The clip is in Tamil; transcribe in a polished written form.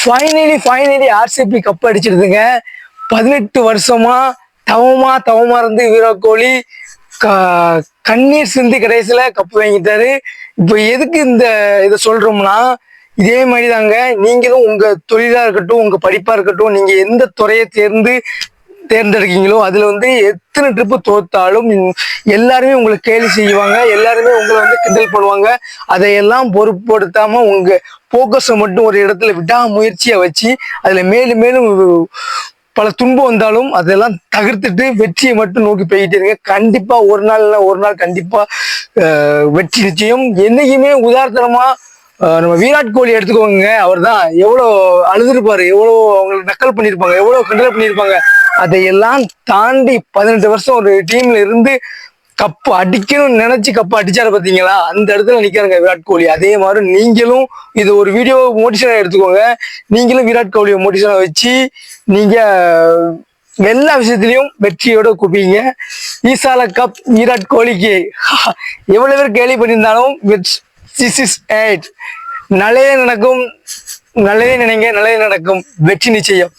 Finally RCB cup அடிச்சிருதுங்க. 18 வருஷமா தவமா இருந்து விராட் கோலி கண்ணீர் சிந்தி கடைசியில கப்பு வாங்கிட்டாரு. இப்போ எதுக்கு இதை சொல்றோம்னா, இதே மாதிரி தாங்க நீங்களும் உங்க தொழிலா இருக்கட்டும், உங்க படிப்பா இருக்கட்டும், நீங்க எந்த துறையை தேர்ந்தெடுக்கீங்களோ அதுல எத்தனை ட்ரிப்பு தோத்தாலும் எல்லாருமே உங்களை கேலி செய்வாங்க, எல்லாருமே உங்களை கிண்டல் பண்ணுவாங்க. அதையெல்லாம் பொருட்படுத்தாம உங்க போக்கஸை மட்டும் ஒரு இடத்துல விடாமுயற்சியை வச்சு அதுல மேலும் மேலும் பல துன்பம் வந்தாலும் அதெல்லாம் தவிர்த்துட்டு வெற்றியை மட்டும் நோக்கி போய்கிட்டே இருங்க. கண்டிப்பா ஒரு நாள் கண்டிப்பா வெற்றி நிச்சயம். என்னைக்குமே உதாரணமா நம்ம விராட் கோலி எடுத்துக்கோங்க. அவர் தான் எவ்வளோ அழுதுருப்பாரு, எவ்வளோ அவங்களுக்கு நக்கல் பண்ணியிருப்பாங்க, எவ்வளோ கிண்டல் பண்ணியிருப்பாங்க. அதையெல்லாம் தாண்டி 18 வருஷம் ஒரு டீம்ல இருந்து கப்பு அடிக்கணும்னு நினைச்சு கப்பு அடிச்சாரு பார்த்தீங்களா, அந்த இடத்துல நிக்கிறாங்க விராட் கோலி. அதே மாதிரி நீங்களும் இது ஒரு வீடியோ மோட்டிவேஷனா எடுத்துக்கோங்க. நீங்களும் விராட் கோலியை மோட்டிவேஷனா வச்சு நீங்க எல்லா விஷயத்திலையும் வெற்றியோட குவிங்க. ஈசால கப் விராட் கோலிக்கு. எவ்வளவு பேர் கேள்வி பண்ணியிருந்தாலும் நல்லதே நடக்கும், நல்லதே நினைங்க, நல்லதே நடக்கும், வெற்றி நிச்சயம்.